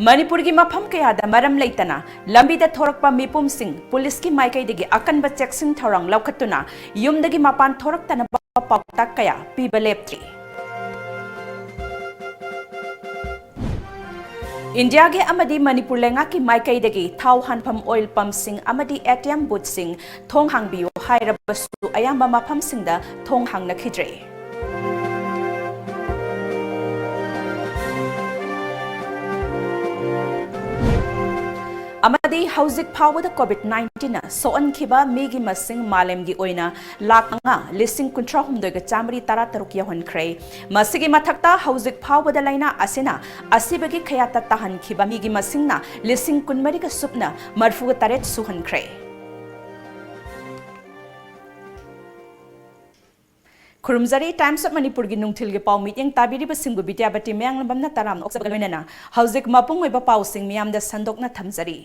Manipuri ki mafam kayada maram leitana lambida thorakpa mipum sing police ki maikaidagi akanba checking thorang laukhatuna yumdagi mapan thoraktana pautak kaya piba leptri. India ge amadi Manipur lenga ki maikaidagi thau hanpham oil pump sing amadi ATM booth sing thong hangbiu hairabasu ayamba mafam singda thong hangna khidre. Amadi hauzik power the COVID-19 na soan kiba migi masing malem gi oina lakanga lising kuntra humdoiga chamri tara taruk yahon kray masigi mathakta hauzik power the laina asina asibagi khayata tahan kiba migi masing na lising kunmari ka supna marfuga taret suhan kray. Kurumzari Times of Manipur gi nungthil gi paw meeting tabiri ba singbu bidyapati meyang lambam na taram oksabgalwena na hauzik mapung oiba paw sing miyam da sandok na thamjari.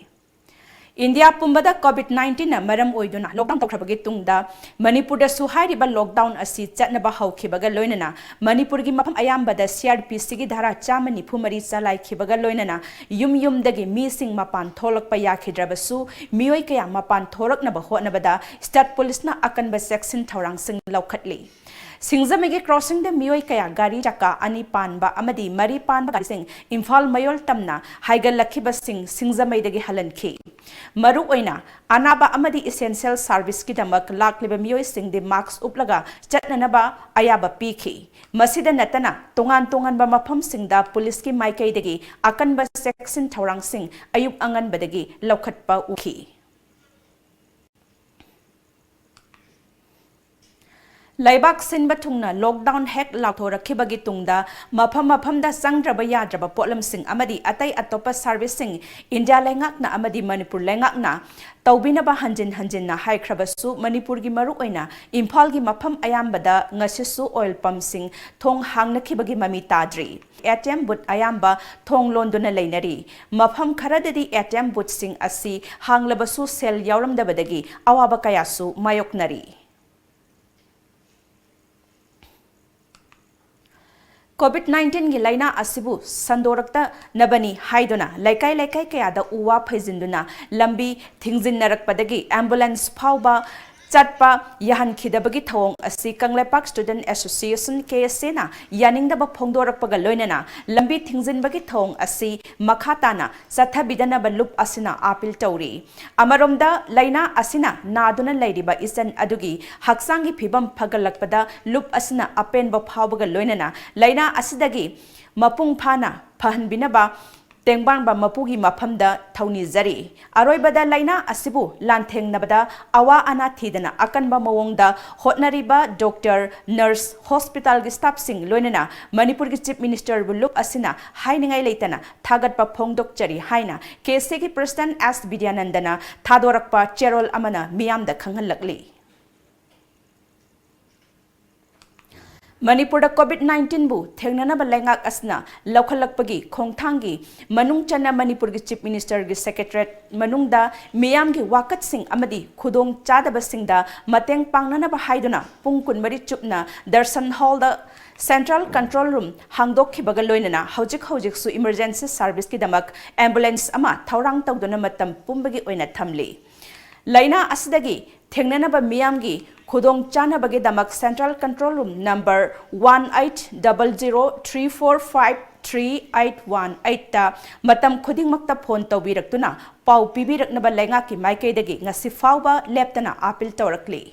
India pumbada COVID-19 na maram oiduna lockdown tawkhrabagi tungda Manipur da su hairiba lockdown asi chatnaba hawkhibaga loinana Manipur gi mafam ayambada CRPC gi dhara chamani phumari chalai khibaga loinana yum dagi mi sing mapan tholakpa yakhidrabasu mioi kaya mapan thoraknaba hotnabada state police na akanba section thorang sing laukhatli. Singzamegi crossing the mioi kaya gari chaka ani panba amadi mari panba gari sing Imphal mayol tamna haigal lakhiba sing singzamaidagi halanki. Maru oina anaba amadi essential service ki damak lakliba mioi sing de marks uplaga chatnanaba ayaba piki. Masida natana tongan ba mafam sing da police ki maikaidagi akanba section thorang sing ayub angan badagi laukhatpa ukhi. Laibak sinba tungna lockdown hek lauthora khibagi tungda mafam da sangraba yadraba polam sing amadi atai atopa service sing India lengak na amadi Manipur lengak na tawbina ba hanjin na haikhrabasu Manipur gi maru oina Imphal gi mafam ayambada ngasisu oil pump sing thong hangna khibagi mami tadri. ATM booth ayamba thong londona leinari mafam kharadadi ATM booth sing asi hanglabasu sel yawramdabadagi awaba kayasu mayoknari. COVID-19 gi laina asibu sandorakta nabani haiduna laikai kayada uwa phaijinduna lambi thingjin narakpadagi ambulance phauba chatpa yahan khidabagi thawong asi Kanglepak Student Association KSC na yaningdaba phongdorakpaga loinana lambi thingjinbagi thawong asi makhatana sathabidana balup asina apil tawri amaromda laina asina naduna lairiba isan adugi haksangi phibam phagalakpada lup asina apenba phawbaga loinana laina asidagi mapung phana phahanbinaba tengbang ba mapugi mafamda thauni zari aroibada laina asibu lanthengnabada awa ana thidana akanba mawongda hotnariba doctor nurse hospital gi staff sing loinana Manipur gi chief minister buluk asina hainingai leitana thagatpa phongdok chari haina KSC gi president S Vidyanandana thadorakpa cherol amana miyamda khanghalakli. Manipur da COVID-19 bu thengnana ba lengak asna laukhalakpagi khongthangi manung chana Manipur gi chief minister gi secretariat manung da miyam gi wakat sing amadi khudong chadaba sing da mateng pangnana ba haiduna pung kunmari chupna darshan hall da central control room hangdok khibaga loinana hojik su emergency service ki damak ambulance ama thaurang tawduna matam pumbagi oina thamli laina asidagi thengnana ba miyam gi khudong chana bagi damak central control room number 180034538818 ta matam khuding makta phone tawbiraktuna pau pibiraknaba lenga ki maikaidagi ngasi fawba leptana apil tawrakli.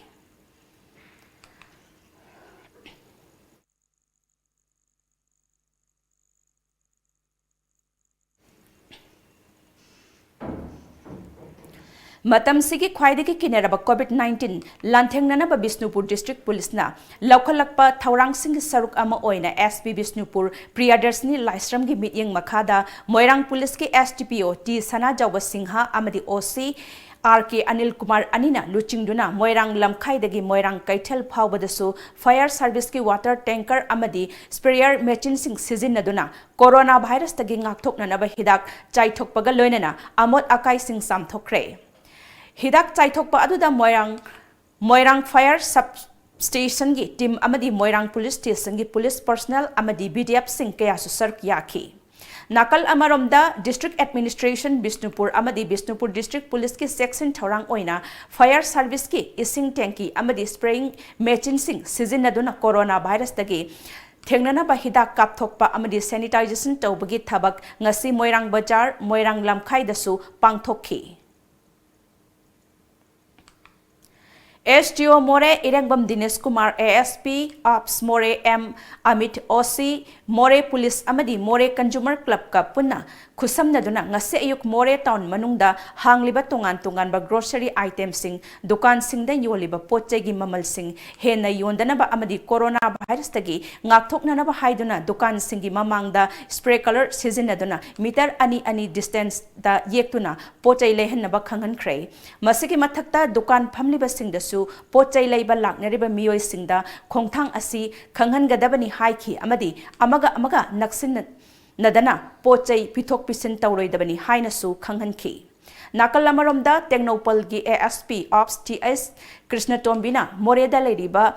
Matam sigi khwaidagi kineraba COVID-19 lanthengnanaba Bishnupur district police na laukhalakpa thaurang sing saruk ama oina SP Bishnupur Priyadarshini Laisram gi mityeng makhada Moirang police ki SDPO T Sana Jawba Singha amadi OC RK Anil Kumar Anina luchingduna Moirang lamkhaidagi Moirang Kaithal phawbadasu fire service ki water tanker amadi sprayer machine sing sijinnaduna corona virus tagi ngakthoknanaba hidak chaithokpaga loinana amot akai sing samthokre. Hidak chaithokpa aduda Moirang fire sub-station gi team amadi Moirang police station gi police personnel amadi BDF sing kaya su sark yaki. Nakal amaromda District Administration Bisnupur amadi Bisnupur District Police ki section thorang oina fire service ki ising tanki amadi spraying machine sing sizinaduna coronavirus dagi Thengnanaba hidak kapthokpa amadi sanitization tawbagi thabak ngasi Moirang Bazar Moirang Lamkhai dasu pangthokhi SDO More Irangbam Dinesh Kumar ASP Ops More M Amit OC More Police Amadi More Consumer Club ka punna khusamnaduna ngase ayuk More Town manungda hangliba tungan ba grocery items sing dukan sing da yoliba potchai gi mamal sing hena yondanaba amadi coronavirus tagi ngakthoknanaba haiduna dukan sing gi mamangda spray color sizinaduna meter ani distance da yektuna potchai lehenaba khangankhre masigi mathakta dukan phamliba sing da Pochai Laiba Lakneriba Mio Singda, Kongtang Asi, Kangangadabani Haiki, Amadi, Amaga Naksin Nadana, Pochai Pitok Pisin Tauroi Dabani Hainasu, Kanganki. Nakalamaromda, Technopolgi ASP, Ops TS, Krishna Tombina, Moreda Ladiba,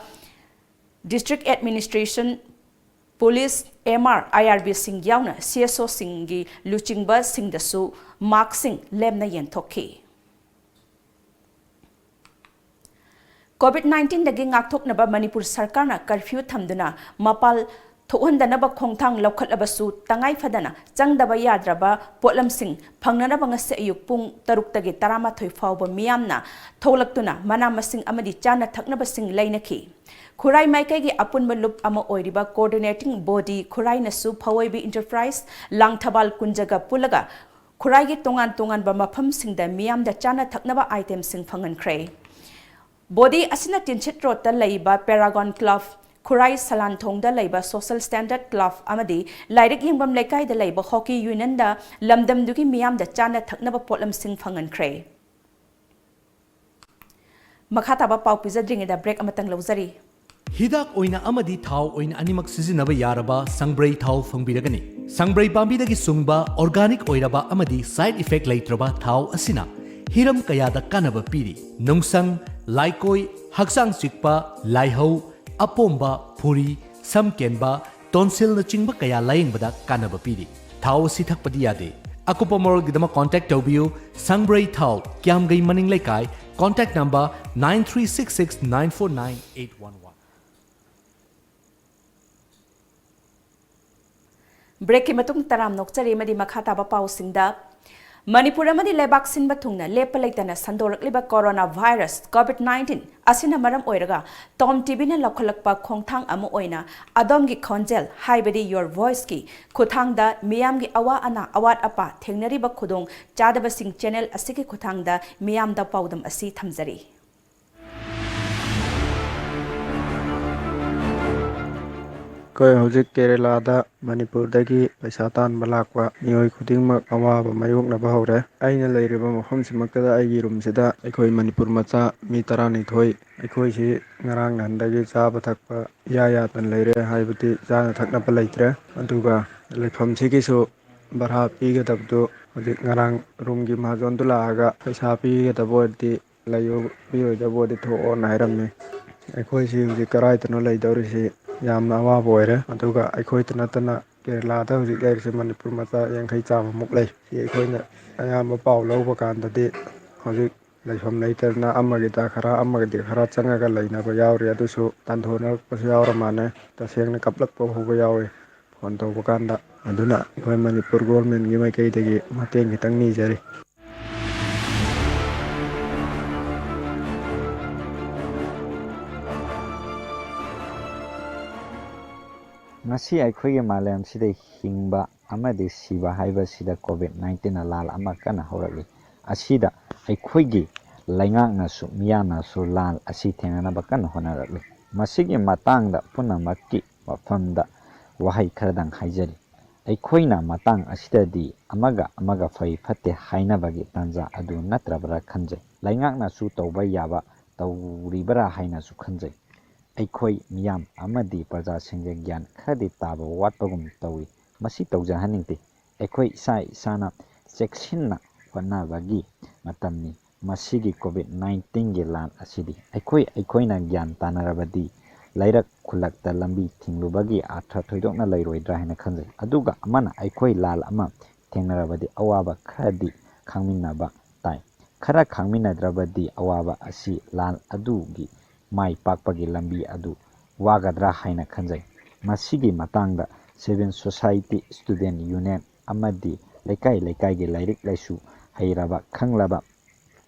District Administration, Police, MR, IRB Sing Yauna, CSO Singi, Luchingba Singdasu, Mark Sing, Lemna Yentoki. COVID-19 dagi ngakthoknaba Manipur Sarkarna curfew thamduna mapal thohandanaba khongthang laukhatlabasu tangai fadana changdaba yadraba potlamsing phangnanaba ngase ayuk pung 6 tagi 13 fawba miyamna tholaktuna mana masing amadi chana thaknaba sing lainaki Khurai Maikai gi apunba lup ama oiriba coordinating body Khurai nasu Phawoibi Enterprise Langthabal Kunjaga pulaga Khurai gi tongan ba mafam singda miyamda chana thaknaba item sing phangankhre Body asina Tinchit Road da laiba Paragon Club, Khurai Salanthong da laiba Social Standard Club amadi Lairik Yingbam Laikai da laiba Hockey Union da lamdam dugi miyam da chana thaknaba potlam sing phangankhre. Makhataba pau pizadringi da break amatang lauzari. Hidak oina amadi thau oina animak sizinaba yaraba sangbrai thau fangbiragani. Sangbrai pambidagi sungba organic oiraba amadi side effect laitraba thau asina hiram kayada kanaba piri. Nungsang Laikoi, Haksang Chikpa, Laihau, Apomba, Puri, Samkenba, Tonsil na chingba kaya laying bada kanaba piri. Thau si thakpadi yade. Akupa moral gidama contact tawbiyo Sangbrai Thau, Kyam Gai Maning Laikai, contact number 9366949811. Break ki matung taram nokchari madi makhataba pau singda Manipur amadi lebak sinba thungna lepa leitana sandorakliba coronavirus COVID-19 asina maram oiraga TOMTV na lokhalakpa khongthang amu oina adomgi khonjel haibadi your voice ki khuthangda miyamgi awa ana awat apa thengnariba khudong chadaba sing channel asiki khuthangda miyamda paudam asi thamjari Koi hojik Kerala da Manipur dagi paisa tanba lakwa mioi khudingmak awaba mayoknaba hore aina leiriba mafam simaktada aigi rumsida aikoi Manipur macha mi 12 aikoi si ngarang nandagi chaba thakpa yatan leire haibati jana thaknaba leitre aduga leifam sigisu barha pigadabdu hojik ngarang rumgi mahajon dulaga paisa pigadabodi layo pirodabodi thoon hairamni aikoi si hojik karaitano leidorisi yamna awaba oire aduga aikoi tanatana Kerala da hojik leirisi Manipur macha yankhai chama muk lei si aikoina ayamba pau lauba kandadi hojik leifam leitarna amagida khara changaga leinaba yauri adusu tanthona pasu yaura mane tasengna kaplakpa hoba yauri phone tawba kanda aduna aikoi Manipur government gi maikaidagi mateng khitang nijari Ngasi aikhoige malem sida hingba amadi siba haiba sida COVID-19 lal ama kana horali asida aikhoige laingak nasu miyana su lal asi thengana bakana honarali masigi matangda punamakki wafamda wahai khardang haijari aikhoina matang asidadi amaga fai phatte hainabagi tanja adu natrabara khanjai laingak nasu tawba yaba tawribara haina su khanjai Aikoi miyam amadi praja singge gyan khadi taba watpagum tawi masi tawjahaningte aikoi isana cheksinna honabagi matamni masigi COVID-19 ge lan asidi aikoina gyan tanarabadi ꯂꯩꯔꯛ ꯈꯨꯜꯂꯛꯇ ꯂꯝꯕꯤ ꯊꯤꯡꯂꯨꯕꯒꯤ ꯑꯥꯔꯊ ꯊꯣꯏꯗꯣꯛꯅ ꯂꯩꯔꯣꯏꯗ꯭ꯔꯥ ꯍꯥꯏꯅ ꯈꯟꯖꯩ꯫ ꯑꯗꯨꯒ ꯑꯃꯅ ꯑꯩꯈꯣꯏ ꯂꯥꯜ ꯑꯃ ꯊꯦꯡꯅꯔꯕꯗꯤ ꯑꯋꯥꯕ ꯈꯔꯗꯤ ꯈꯪꯃꯤꯟꯅꯕ ꯇꯥꯏ꯫ ꯈꯔ ꯈꯪꯃꯤꯟꯅꯗ꯭ꯔꯕꯗꯤ ꯑꯋꯥꯕ ꯑꯁꯤ ꯂꯥꯜ ꯑꯗꯨꯒꯤ ꯃꯥꯏ ꯄꯥꯛꯄꯒꯤ ꯂꯝꯕꯤ ꯑꯗꯨ ꯋꯥꯒꯗ꯭ꯔꯥ ꯍꯥꯏꯅ ꯈꯟꯖꯩ꯫ ꯃꯁꯤꯒꯤ ꯃꯇꯥꯡꯗ ꯁꯤꯚꯤꯜ ꯁꯣꯁꯥꯏꯇꯤ, ꯁ꯭ꯇꯨꯗꯦꯟꯠ ꯌꯨꯅꯤꯌꯟ ꯑꯃꯗꯤ ꯂꯩꯀꯥꯏ ꯂꯩꯀꯥꯏꯒꯤ ꯂꯥꯏꯔꯤꯛ ꯂꯥꯏꯁꯨ ꯍꯩꯔꯕ ꯈꯪꯂꯕ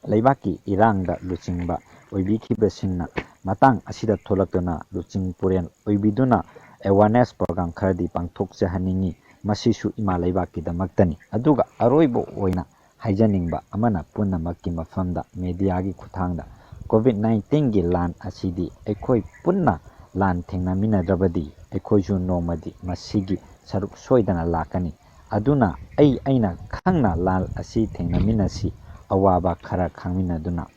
ꯂꯩꯕꯥꯛꯀꯤ ꯏꯔꯥꯡꯗ ꯂꯨꯆꯤꯡꯕ ꯑꯣꯏꯕꯤꯈꯤꯕꯁꯤꯡꯅ ꯃꯇꯥꯡ ꯑꯁꯤꯗ ꯊꯣꯛꯂꯛꯇꯨꯅ ꯂꯨꯆꯤꯡ ꯄꯨꯔꯦꯜ ꯑꯣꯏꯕꯤꯗꯨꯅ ꯑꯦꯋꯥꯔꯅꯦꯁ ꯄ꯭ꯔꯣꯒ꯭ꯔꯥꯝ ꯈꯔꯗꯤ ꯄꯥꯡꯊꯣꯛꯆꯍꯟꯅꯤꯡꯉꯤ꯫ ꯃꯁꯤꯁꯨ ꯏꯃꯥ ꯂꯩꯕꯥꯛꯀꯤꯗꯃꯛꯇꯅꯤ꯫ ꯑꯗꯨꯒ ꯑꯔꯣꯏꯕ ꯑꯣꯏꯅ ꯍꯥꯏꯖꯅꯤꯡꯕ ꯑꯃꯅ ꯄꯨꯝꯅꯃꯛꯀꯤ ꯃꯐꯝꯗ ꯃꯦꯗꯤꯌꯥꯒꯤ ꯈꯨꯠꯊꯥꯡꯗ ꯀꯣꯚꯤꯗ-19ꯒꯤ ꯂꯥꯟ ꯑꯁꯤꯗꯤ ꯑꯩꯈꯣꯏ ꯄꯨꯟꯅ ꯂꯥꯟ ꯊꯦꯡꯅꯃꯤꯟꯅꯗ꯭ꯔꯕꯗꯤ ꯑꯩꯈꯣꯏꯁꯨ ꯅꯣꯡꯃꯗꯤ ꯃꯁꯤꯒꯤ ꯁꯔꯨꯛ ꯁꯣꯏꯗꯅ ꯂꯥꯛꯀꯅꯤ꯫ ꯑꯗꯨꯅ ꯑꯩꯅ ꯈꯪꯅ ꯂꯥꯟ ꯑꯁꯤ ꯊꯦꯡꯅꯃꯤꯟꯅꯁꯤ꯫ ꯑꯋꯥꯕ ꯈꯔ ꯈꯪꯃꯤꯟꯅꯗꯨꯅ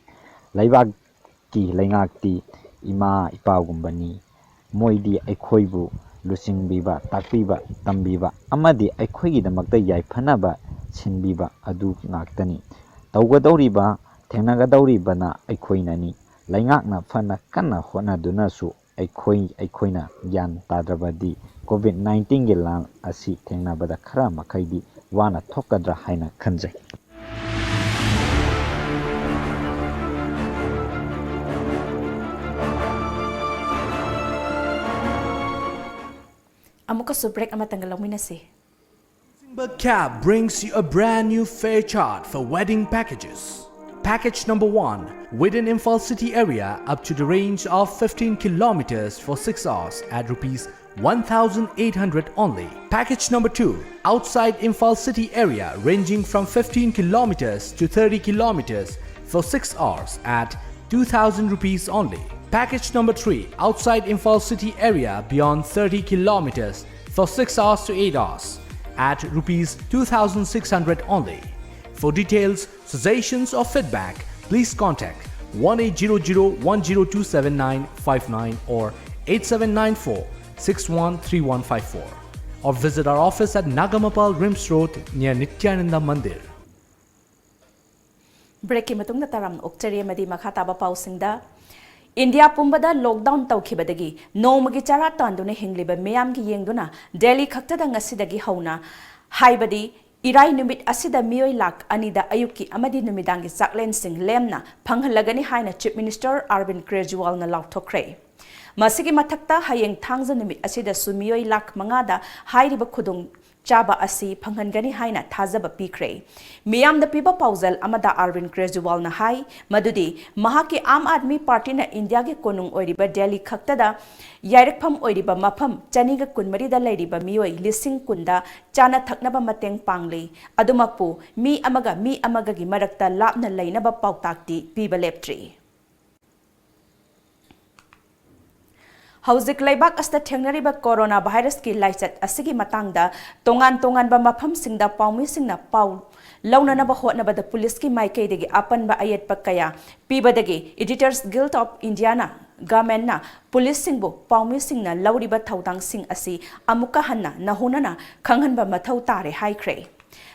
ꯂꯩꯕꯥꯛꯀꯤ ꯂꯩꯉꯥꯛꯇꯤ ꯏꯃꯥ ꯏꯄꯥꯒꯨꯝꯕꯅꯤ꯫ ꯃꯣꯏꯗꯤ ꯑꯩꯈꯣꯏꯕꯨ ꯂꯨꯆꯤꯡꯕꯤꯕ, ꯇꯥꯛꯄꯤꯕ, ꯇꯝꯕꯤꯕ ꯑꯃꯗꯤ ꯑꯩꯈꯣꯏꯒꯤꯗꯃꯛꯇ ꯌꯥꯏꯐꯅꯕ ꯁꯤꯟꯕꯤꯕ ꯑꯗꯨ ꯉꯥꯛꯇꯅꯤ꯫ ꯇꯧꯒꯗꯧꯔꯤꯕ, ꯊꯦꯡꯅꯒꯗꯧꯔꯤꯕꯅ ꯑꯩꯈꯣꯏꯅꯅꯤ꯫ ꯂꯩꯉꯥꯛꯅ ꯐꯅ ꯀꯟꯅ ꯍꯣꯠꯅꯗꯨꯅꯁꯨ ꯑꯩꯈꯣꯏꯅ ꯒ꯭ꯌꯥꯟ ꯇꯥꯗ꯭ꯔꯕꯗꯤ ꯀꯣꯚꯤꯗ-19ꯒꯤ ꯂꯥꯟ ꯑꯁꯤ ꯊꯦꯡꯅꯕꯗ ꯈꯔ ꯃꯈꯩꯗꯤ ꯋꯥꯅ ꯊꯣꯛꯀꯗ꯭ꯔꯥ ꯍꯥꯏꯅ ꯈꯟꯖꯩ꯫ ꯑꯃꯨꯛꯀꯁꯨ break ꯑꯃꯇꯪꯒ ꯂꯧꯃꯤꯟꯅꯁꯤ꯫ Cab brings you a brand new fare chart for wedding packages. Package number 1, within Imphal city area up to the range of 15 kilometers for 6 hours at rupees 1,800 only. Package number 2, outside Imphal city area ranging from 15 kilometers to 30 kilometers for 6 hours at 2,000 rupees only. Package number 3, outside Imphal city area beyond 30 kilometers for 6 hours to 8 hours at rupees 2,600 only. For details, suggestions or feedback, please contact 180010275959 or 8794613154 or visit our office at Nagamapal Rims Road near Nityananda Mandir. Break matungda taram oktari amadi makha taba pausingda India pumbada lockdown taukhibadagi nomagi chara tanduna hingliba miyamgi yengduna Delhi khaktada ngasidagi hauna haibadi Irai numit asida miyoi lak anida ayuki amadi numidangi saklen sing lemna panghalagani haina Chief Minister Arvind Kejriwal na lauthokre. Masigi matakta hayeng thangza numit asida sumiyoi lak mangada hairiba khudung Chaba asi panghangani haina thazaba pikre. Miyam da piba pauzal amada Arvind Kejriwal na hai madudi mahaki Aam Aadmi Party na India ge konung oiriba Delhi khaktada yairakpham oiriba mafam chaniga kunmari da lairiba miyoi lising kunda chana thaknaba mateng pangli adumakpu mi amaga gi marakta lapna lainaba pautakti piba leptri. Hauzik laibak asta thengnariba coronavirus ki laichat asigi matangda tongan ba mafam singda paumi singna pau launanaba hotnaba da police ki maikaidagi apanba ayet pakaya pibadagi Editors Guild of India na government na police singbo paumi singna lauriba thautang sing asi amuka hanna nahunana khanghanba mathau tare haikre.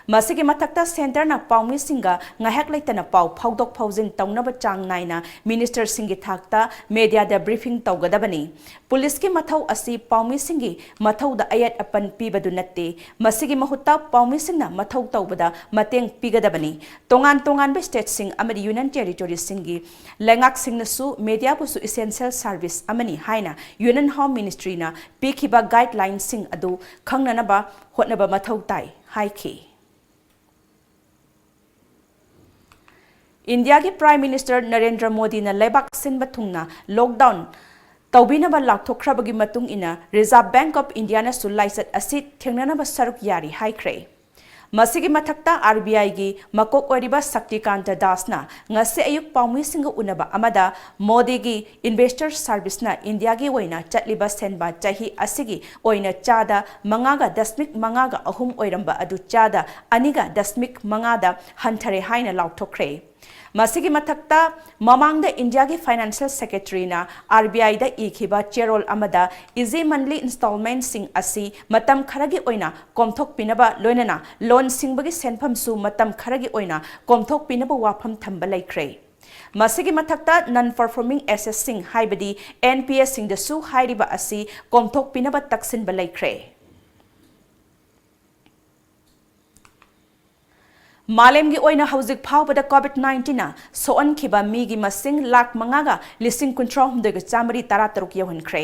Masigi matakta center na paumi singa ngahak laitana pau phaudok phaujin taunaba chang naina minister singi thakta media da briefing taugadabani. Police ki mathau asi paumi singi mathau da ayat apan pibadu natte masigi mahutta paumi singna mathau taubada mateng pigadabani. Tongan ba state sing amadi union territory singi lengak singna su media busu essential service amani haina union home ministry na pikiba guidelines sing adu khangnanaba hotnaba mathau tai haiki. India ki Prime Minister Narendra Modi na laibak sinba thungna lockdown tawbinaba lakthokrabagi matung ina Reserve Bank of India na sulaisat asit thengnanaba saruk yari haikre. Masigi mathakta RBI gi makok oriba Saktikanta Das na ngase ayuk paumi singa unaba amada Modi gi investor service na India gi oina chatliba senba chahi asigi oina chada mangaga dasmik mangaga ahum oiramba adu chada aniga dasmik mangada hanthare haina lauthokre. Masigi mathakta mamangda India gi Financial Secretary na RBI da ikhiba cherol amada easy monthly installment sing asi matam kharagi oina komthok pinaba loinana loan singbagi senpham su matam kharagi oina komthok pinaba wafam thamba laikre. ꯃꯁꯤꯒꯤ ꯃꯊꯛꯇ ꯅꯟ performing ꯑꯦꯁꯦꯠꯁꯤꯡ ꯍꯥꯏꯕꯗꯤ NPS ꯁꯤꯡꯗꯁꯨ ꯍꯥꯏꯔꯤꯕ ꯑꯁꯤ ꯀꯣꯝꯊꯣꯛꯄꯤꯅꯕ ꯇꯛꯁꯤꯟꯕ ꯂꯩꯈ꯭ꯔꯦ꯫ ꯃꯥꯂꯦꯝꯒꯤ ꯑꯣꯏꯅ ꯍꯧꯖꯤꯛ ꯐꯥꯎꯕꯗ COVID-19ꯅ ꯁꯣꯛꯍꯟꯈꯤꯕ ꯃꯤꯒꯤ ꯃꯁꯤꯡ 5,963,133 ꯌꯧꯍꯟꯈ꯭ꯔꯦ꯫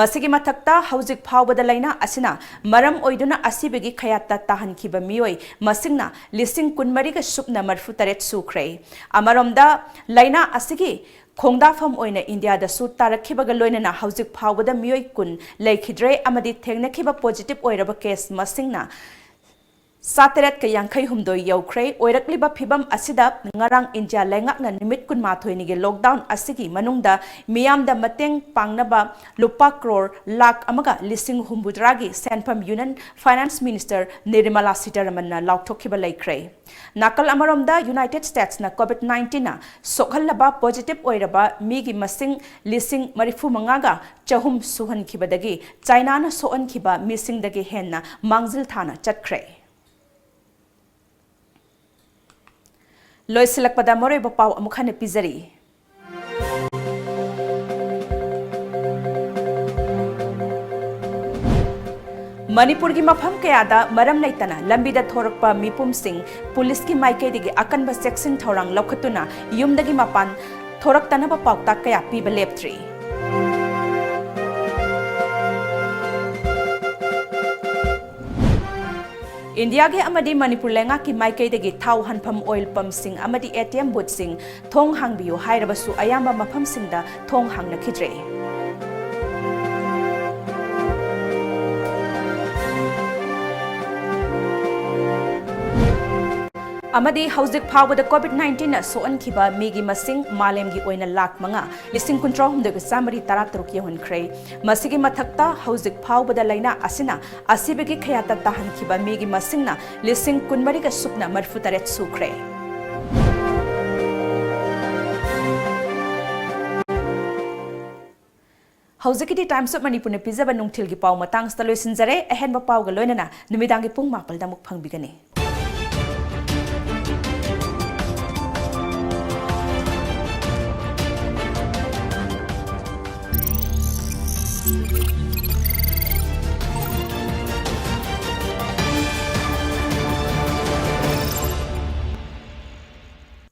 ꯃꯁꯤꯒꯤ ꯃꯊꯛꯇ ꯍꯧꯖꯤꯛ ꯐꯥꯎꯕꯗ ꯂꯩꯅꯥ ꯑꯁꯤꯅ ꯃꯔꯝ ꯑꯣꯏꯗꯨꯅ ꯑꯁꯤꯕꯒꯤ ꯈꯌꯥꯠꯇ ꯇꯥꯍꯟꯈꯤꯕ ꯃꯤꯑꯣꯏ ꯃꯁꯤꯡꯅ 24,038 ꯁꯨꯈ꯭ꯔꯦ꯫ ꯑꯃꯔꯣꯝꯗ ꯂꯩꯅꯥ ꯑꯁꯤꯒꯤ ꯈꯣꯡꯗꯥꯐꯝ ꯑꯣꯏꯅ ꯏꯟꯗꯤꯌꯥꯗꯁꯨ ꯇꯥꯔꯛꯈꯤꯕꯒ ꯂꯣꯏꯅꯅ ꯍꯧꯖꯤꯛ ꯐꯥꯎꯕꯗ ꯃꯤꯑꯣꯏ 10 ꯂꯩꯈꯤꯗ꯭ꯔꯦ ꯑꯃꯗꯤ ꯊꯦꯡꯅꯈꯤꯕ ꯄꯣꯖꯤꯇꯤꯚ ꯑꯣꯏꯔꯕ ꯀꯦꯁ ꯃꯁꯤꯡꯅ 7,852 ꯌꯧꯈ꯭ꯔꯦ꯫ ꯑꯣꯏꯔꯛꯂꯤꯕ ꯐꯤꯚꯝ ꯑꯁꯤꯗ ꯉꯔꯥꯡ ꯏꯟꯗꯤꯌꯥ ꯂꯩꯉꯥꯛꯅ ꯅꯨꯃꯤꯠ 12ꯅꯤꯒꯤ ꯂꯣꯛꯗꯥꯎꯟ ꯑꯁꯤꯒꯤ ꯃꯅꯨꯡꯗ ꯃꯤꯌꯥꯝꯗ ꯃꯇꯦꯡ ꯄꯥꯡꯅꯕ ꯂꯨꯄꯥ ꯀ꯭ꯔꯣꯔ 1,60,000 ꯁꯦꯟꯐꯝ ꯌꯨꯅꯤꯌꯟ ꯐꯥꯏꯅꯥꯟꯁ ಮಿನಿಸ್ಟರ್ ꯅꯤꯔꯃꯂꯥ ꯁꯤꯇꯥꯔꯥꯃꯟꯅ ꯂꯥꯎꯊꯣꯛꯈꯤꯕ ꯂꯩꯈ꯭ꯔꯦ꯫ ꯅꯥꯀꯜ ꯑꯃꯔꯣꯝꯗ ꯌꯨꯅꯥꯏꯇꯦꯗ ꯁ꯭ꯇꯦꯠꯁꯅ COVID-19ꯅ ꯁꯣꯛꯍꯜꯂꯕ ꯄꯣꯖꯤꯇꯤꯚ ꯑꯣꯏꯔꯕ ꯃꯤꯒꯤ ꯃꯁꯤꯡ 45,300 ꯁꯨꯍꯟꯈꯤꯕꯗꯒꯤ ꯆꯥꯏꯅꯥꯅ ꯁꯣꯛꯍꯟꯈꯤꯕ ꯃꯤꯁꯤꯡꯗꯒꯤ ꯍꯦꯟꯅ ꯃꯥꯡꯖꯤꯜ ꯊꯥꯅ ꯆꯠꯈ꯭ꯔꯦ꯫ ꯂꯣꯏꯁꯤꯜꯂꯛꯄꯗ ꯃꯔꯨꯑꯣꯏꯕ ꯄꯥꯎ ꯑꯃꯨꯛ ꯍꯟꯅ ꯄꯤꯖꯔꯤ꯫ ꯃꯅꯤꯄꯨꯔꯒꯤ ꯃꯐꯝ ꯀꯌꯥꯗ ꯃꯔꯝ ꯂꯩꯇꯅ ꯂꯝꯕꯤꯗ ꯊꯣꯔꯛꯄ ꯃꯤꯄꯨꯝꯁꯤꯡ ꯄꯨꯂꯤꯁꯀꯤ ꯃꯥꯏꯀꯩꯗꯒꯤ ꯑꯀꯟꯕ ꯆꯦꯛꯁꯤꯟ ꯊꯧꯔꯥꯡ ꯂꯧꯈꯠꯇꯨꯅ ꯌꯨꯝꯗꯒꯤ ꯃꯄꯥꯟ ꯊꯣꯔꯛꯇꯅꯕ ꯄꯥꯎꯇꯥꯛ ꯀꯌꯥ ꯄꯤꯕ ꯂꯦꯞꯇ꯭ꯔꯤ꯫ ꯏꯟꯗꯤꯌꯥꯒꯤ ꯑꯃꯗꯤ ꯃꯅꯤꯄꯨꯔ ꯂꯩꯉꯥꯛꯀꯤ ꯃꯥꯏꯀꯩꯗꯒꯤ ꯊꯥꯎ ꯍꯟꯐꯝ ꯑꯣꯏꯜ ꯄꯝꯞꯁꯤꯡ ꯑꯃꯗꯤ ATM ꯕꯨꯊꯁꯤꯡ ꯊꯣꯡ ꯍꯥꯡꯕꯤꯌꯨ ꯍꯥꯏꯔꯕꯁꯨ ꯑꯌꯥꯝꯕ ꯃꯐꯝꯁꯤꯡꯗ ꯊꯣꯡ ꯍꯥꯡꯅꯈꯤꯗ꯭ꯔꯦ꯫ ꯑꯃꯗꯤ ꯍꯧꯖꯤꯛ ꯐꯥꯎꯕꯗ COVID-19ꯅ ꯁꯣꯛꯍꯟꯈꯤꯕ ꯃꯤꯒꯤ ꯃꯁꯤꯡ ꯃꯥꯂꯦꯝꯒꯤ ꯑꯣꯏꯅ 5,63,133 ꯌꯧꯍꯟꯈ꯭ꯔꯦ꯫ ꯃꯁꯤꯒꯤ ꯃꯊꯛꯇ ꯍꯧꯖꯤꯛ ꯐꯥꯎꯕꯗ ꯂꯩꯅꯥ ꯑꯁꯤꯅ ꯑꯁꯤꯕꯒꯤ ꯈꯌꯥꯠꯇ ꯇꯥꯍꯟꯈꯤꯕ ꯃꯤꯒꯤ ꯃꯁꯤꯡꯅ 24,038 ꯁꯨꯈ꯭ꯔꯦ꯫ ꯍꯧꯖꯤꯛꯀꯤꯗꯤ ꯇꯥꯏꯝꯁ ꯑꯣꯐ ꯃꯅꯤꯄꯨꯔꯅ ꯄꯤꯖꯕ ꯅꯨꯡꯊꯤꯜꯒꯤ ꯄꯥꯎ ꯃꯇꯥꯡꯁꯤꯗ ꯂꯣꯏꯁꯤꯟꯖꯔꯦ꯫ ꯑꯍꯦꯟꯕ ꯄꯥꯎꯒ ꯂꯣꯏꯅꯅ ꯅꯨꯃꯤꯗꯥꯡꯒꯤ ꯄꯨꯡ 4ꯗ ꯑꯃꯨꯛ ꯐꯪꯕꯤꯒꯅꯤ꯫